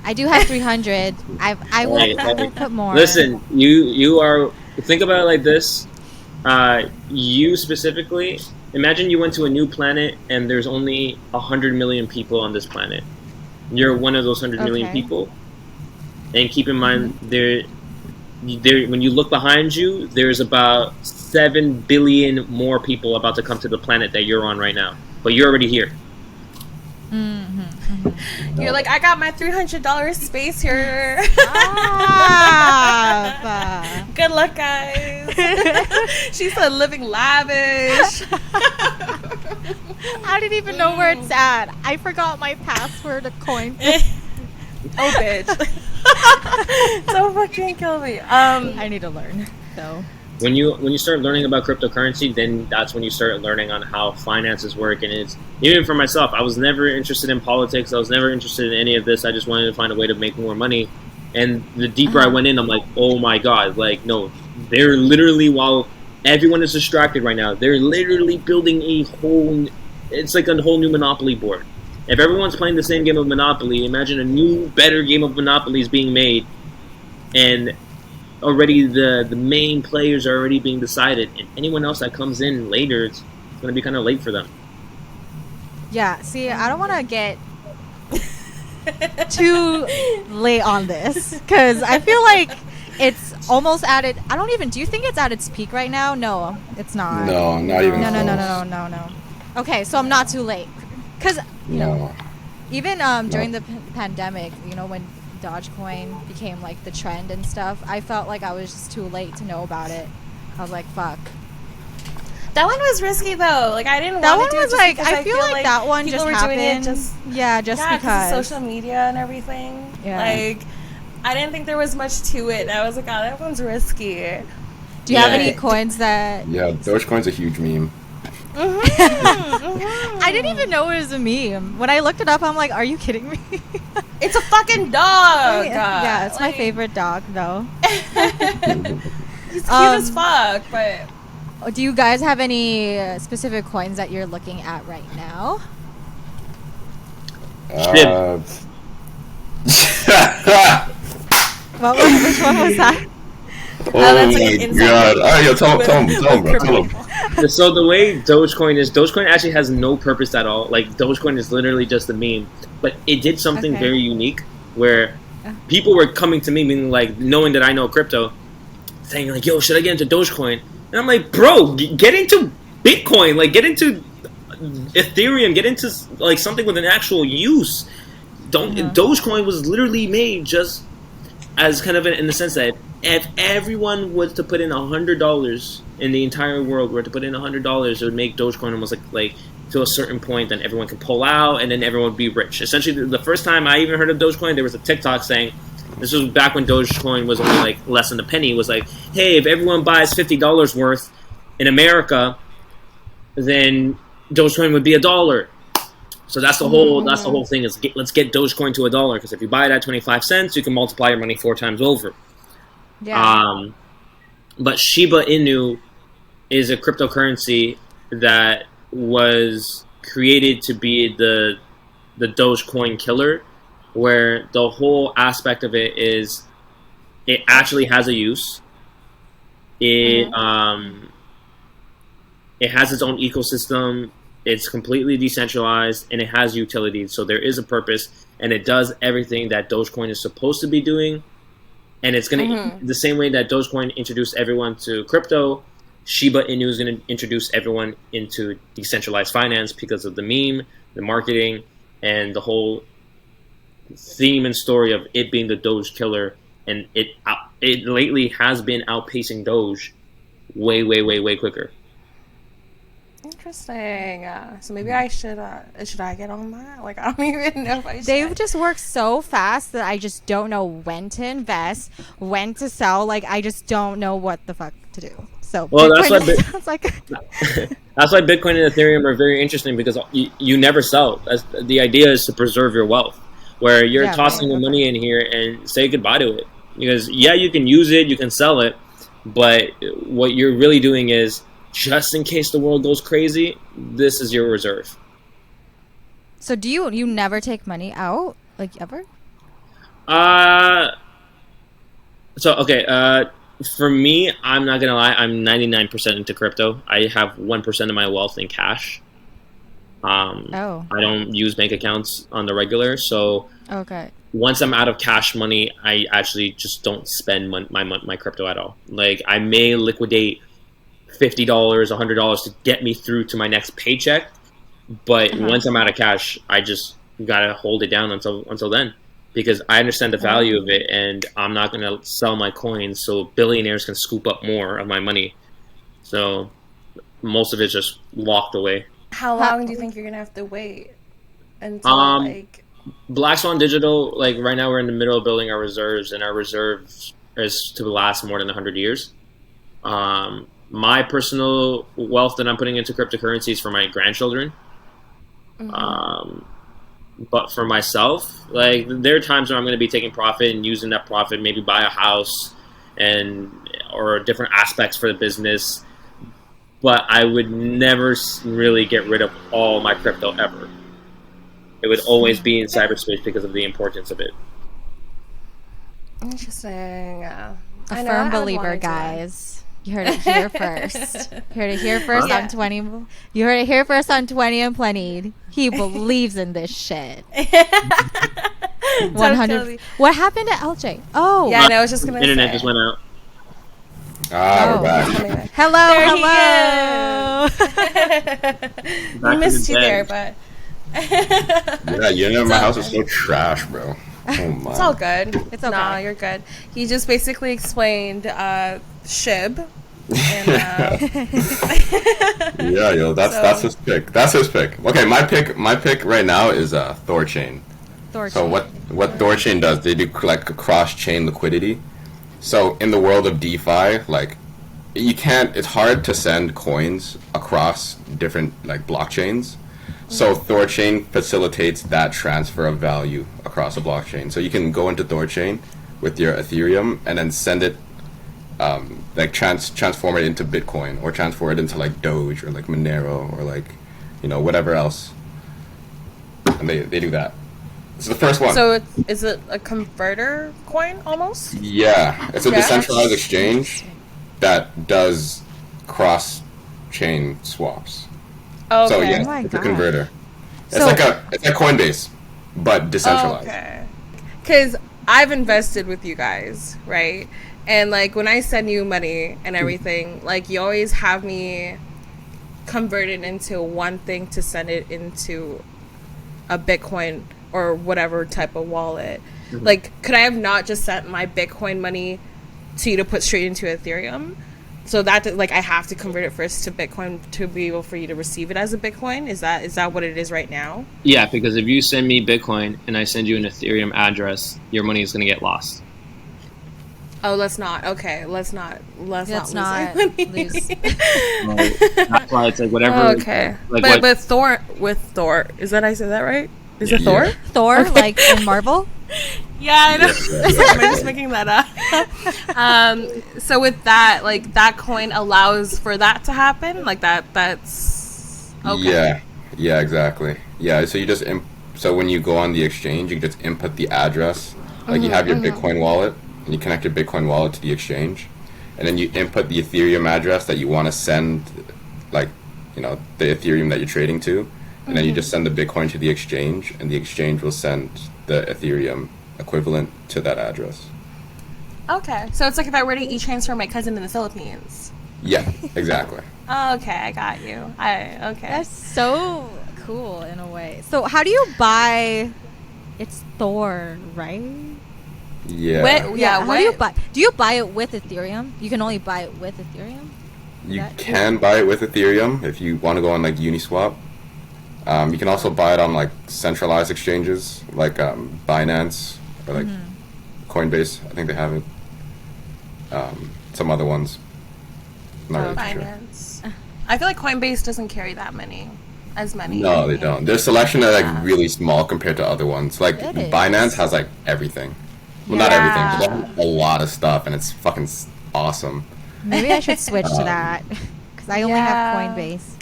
I do have 300. I will put more. Listen, you are, think about it like this. You specifically, imagine you went to a new planet and there's only 100 million people on this planet. You're one of those 100 million people. And keep in mind, there, when you look behind you, there's about 7 billion more people about to come to the planet that you're on right now. But you're already here. You're like, I got my $300 space here. Good luck, guys. She said living lavish. I didn't even know where it's at. I forgot my password to coin. Oh, bitch. Don't fucking kill me. I need to learn, though. When you start learning about cryptocurrency, then that's when you start learning on how finances work. And it's, even for myself, I was never interested in politics. I was never interested in any of this. I just wanted to find a way to make more money. And the deeper I went in, I'm like, oh my God, like, no, they're literally, while everyone is distracted right now, they're literally building a whole it's like a whole new Monopoly board. If everyone's playing the same game of Monopoly, imagine a new, better game of Monopoly is being made, and already the main players are already being decided, and anyone else that comes in later, it's going to be kind of late for them. Yeah, see, I don't want to get too late on this, because I feel like it's almost at it. Do you think it's at its peak right now? No, it's not. No, not even close. No. Okay, so I'm not too late. Because, even during the pandemic, when Dogecoin became like the trend and stuff, I felt like I was just too late to know about it. I was like, fuck. That one was risky though. Like I didn't that want to do one it was like I feel like that one people just were happened. Doing it just because of social media and everything. Yeah. Like I didn't think there was much to it. And I was like, oh, that one's risky. Do you have any coins that? Yeah, Dogecoin's a huge meme. I didn't even know it was a meme. When I looked it up, I'm like, are you kidding me? It's a fucking dog. Yeah, it's my favorite dog though. He's cute as fuck, but. Do you guys have any specific coins that you're looking at right now? Which one was that? That's like my an god! Tell him, bro. So the way Dogecoin actually has no purpose at all. Like Dogecoin is literally just a meme, but it did something very unique where people were coming to me, meaning like knowing that I know crypto, saying like, "Yo, should I get into Dogecoin?" And I'm like, "Bro, get into Bitcoin. Like, get into Ethereum. Get into like something with an actual use." Dogecoin was literally made just as kind of in the sense that if everyone was to put in $100 in the entire world were to put in $100, it would make Dogecoin almost like to a certain point, then everyone could pull out, and then everyone would be rich. Essentially, the first time I even heard of Dogecoin, there was a TikTok saying, this was back when Dogecoin was only like less than a penny, was like, hey, if everyone buys $50 worth in America, then Dogecoin would be $1. So that's the whole thing is let's get Dogecoin to $1, because if you buy it at 25 cents, you can multiply your money 4 times over. Yeah. But Shiba Inu is a cryptocurrency that was created to be the Dogecoin killer, where the whole aspect of it is it actually has a use. It it has its own ecosystem. It's completely decentralized, and it has utilities. So there is a purpose, and it does everything that Dogecoin is supposed to be doing. And it's going to, the same way that Dogecoin introduced everyone to crypto, Shiba Inu is going to introduce everyone into decentralized finance because of the meme, the marketing, and the whole theme and story of it being the Doge killer. And it lately has been outpacing Doge way quicker. Interesting. So maybe I should I get on that? Like, I don't even know if I should. They've just worked so fast that I just don't know when to invest, when to sell. Like, I just don't know what the fuck to do. So, well, Bitcoin sounds like that's why Bitcoin and Ethereum are very interesting, because you never sell. The idea is to preserve your wealth, where you're tossing your money in here and say goodbye to it. Because you can use it, you can sell it, but what you're really doing is, just in case the world goes crazy, this is your reserve. So do you never take money out, like, ever? For me, I'm not gonna lie, I'm 99% into crypto. I have 1% of my wealth in cash. I don't use bank accounts on the regular, so once I'm out of cash money, I actually just don't spend my crypto at all. Like, I may liquidate $50, $100 to get me through to my next paycheck, but once I'm out of cash, I just gotta hold it down until then, because I understand the value of it, and I'm not gonna sell my coins so billionaires can scoop up more of my money. So most of it's just locked away. How long do you think you're gonna have to wait until Black Swan Digital? Like, right now we're in the middle of building our reserves, and our reserves is to last more than 100 years. My personal wealth that I'm putting into cryptocurrencies for my grandchildren. But for myself, like, there are times when I'm going to be taking profit and using that profit, maybe buy a house or different aspects for the business. but I would never really get rid of all my crypto ever. It would always be in cyberspace because of the importance of it. Interesting. A firm believer, guys. You heard it here first. You heard it here first on 20. You heard it here first on 20 and Plenty. He believes in this shit. 100. What happened to LJ? Oh, yeah, I was just gonna internet say. just went out. We're back. Hello. We missed you there, but Yeah, my house is so trash, bro. Oh my. it's all good. It's okay. No, you're good. He just basically explained SHIB. And, Yeah, yo, that's his pick. That's his pick. Okay, my pick right now is Thorchain. So what Thorchain does, they do like cross-chain liquidity. So in the world of DeFi, like it's hard to send coins across different like blockchains. So Thorchain facilitates that transfer of value across a blockchain. So you can go into Thorchain with your Ethereum and then send it, like transform it into Bitcoin or transfer it into like Doge or like Monero or like, whatever else. And they do that. It's the first one. So is it a converter coin almost? Yeah, it's a decentralized exchange that does cross-chain swaps. Okay. So yeah, it's a converter. It's like Coinbase, but decentralized. Okay. Because I've invested with you guys, right? And like when I send you money and everything, like you always have me convert it into one thing to send it into a Bitcoin or whatever type of wallet. Mm-hmm. Like, could I have not just sent my Bitcoin money to you to put straight into Ethereum? So that, like, I have to convert it first to Bitcoin to be able for you to receive it as a Bitcoin? Is that what it is right now? Yeah, because if you send me Bitcoin and I send you an Ethereum address, your money is going to get lost. Oh, let's not. Okay, let's not lose. Lose. That's why it's like whatever. Okay, like but with Thor, is that I said that right? Is it Thor? Thor, okay. Like in Marvel? Yeah, I know. Am I just making that up? So with that, like that coin allows for that to happen, like that's okay. Yeah, exactly. Yeah, so you just so when you go on the exchange, you just input the address, like you have your Bitcoin wallet, and you connect your Bitcoin wallet to the exchange, and then you input the Ethereum address that you want to send, like the Ethereum that you're trading to. And then you just send the Bitcoin to the exchange, and the exchange will send the Ethereum equivalent to that address. Okay. So it's like if I were to e-transfer my cousin in the Philippines. Yeah, exactly. Okay, I got you. Okay. That's so cool in a way. So how do you buy... It's Thor, right? Yeah. How do you buy? Do you buy it with Ethereum? You can only buy it with Ethereum? You can buy it with Ethereum if you want to go on like Uniswap. You can also buy it on like centralized exchanges like Binance or like Coinbase. I think they have it. Some other ones. Not really Binance. Sure. I feel like Coinbase doesn't carry as many. No, they don't. Their selection are like really small compared to other ones. Like Binance has like everything. Well, not everything, but they have a lot of stuff, and it's fucking awesome. Maybe I should switch to that because I only have Coinbase.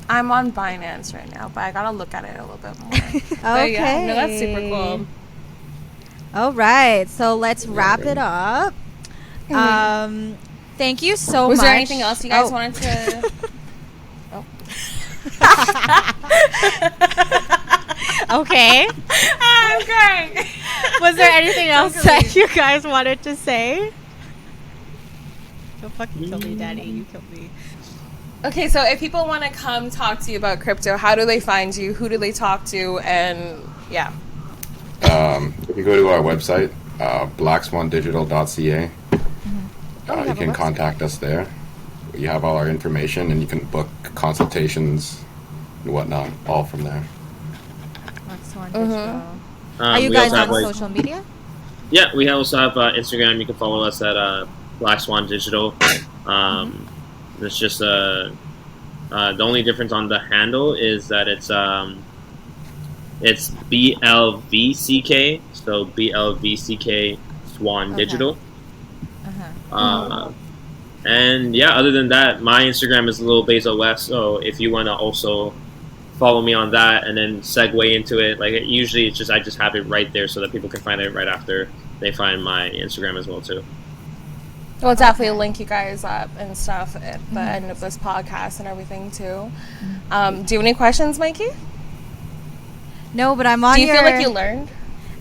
I'm on Binance right now, but I gotta look at it a little bit more. Okay. Yeah, no, that's super cool. All right, so let's wrap it up. Thank you so much. Was there anything else you guys wanted to? Okay. I'm great. Was there anything else that you guys wanted to say? Don't fucking kill me, Daddy. You killed me. Okay, so if people want to come talk to you about crypto, how do they find you? Who do they talk to? And yeah. If you go to our website, blackswandigital.ca, you can contact us there. You have all our information, and you can book consultations and whatnot, all from there. Black Swan Digital. Are you guys on social media? Yeah, we also have Instagram. You can follow us at Black Swan Digital. It's just the only difference on the handle is that it's BLVCK, so BLVCK Swan Digital. And yeah, other than that, my Instagram is Lil Basil West. So if you want to also follow me on that and then segue into it, like usually it's just I just have it right there so that people can find it right after they find my Instagram as well too. We'll definitely link you guys up and stuff at the end of this podcast and everything too. Do you have any questions, Mikey? No, but I'm on. Do you feel like you learned?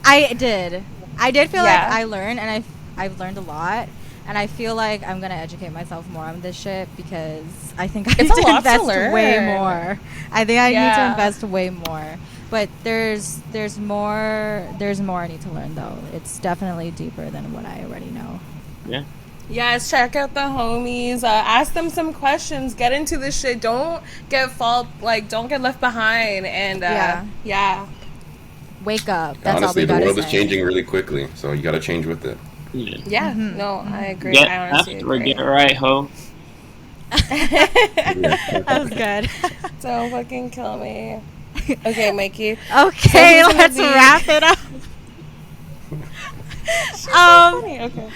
I did feel like I learned, and I've learned a lot. And I feel like I'm gonna educate myself more on this shit because I think I need to invest way more. I think I need to invest way more. But there's more I need to learn though. It's definitely deeper than what I already know. Yeah. Yes, check out the homies. Ask them some questions. Get into this shit. Don't get left behind. And wake up. That's honestly, all we gotta the world say. is changing really quickly, so you got to change with it. Yeah. No, I agree. Get I honestly after it, agree. get right, ho. That was good. Don't fucking kill me. Okay, Mikey. Okay, So let's wrap it up. Funny. Okay.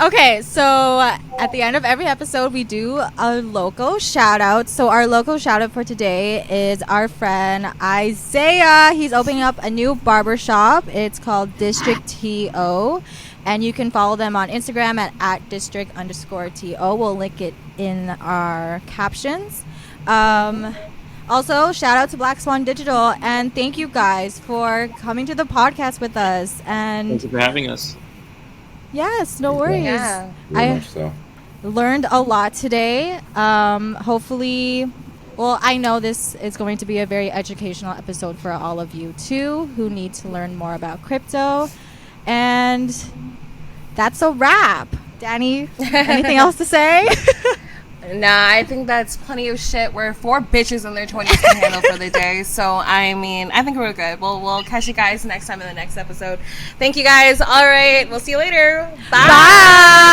Okay, so at the end of every episode, we do a local shout out. So our local shout out for today is our friend Isaiah. He's opening up a new barbershop. It's called District TO. And you can follow them on Instagram at @district_TO. We'll link it in our captions. Also, shout out to Black Swan Digital. And thank you guys for coming to the podcast with us. And Thank you for having us. yes, no worries. Yeah. Very I much so. learned a lot today. Hopefully, well, I know this is going to be a very educational episode for all of you too, who need to learn more about crypto. And that's a wrap. Danny, anything else to say? Nah, I think that's plenty of shit where 4 bitches in their 20s can handle for the day. So, I mean, I think we're good. We'll catch you guys next time in the next episode. Thank you guys. All right. We'll see you later. Bye. Bye.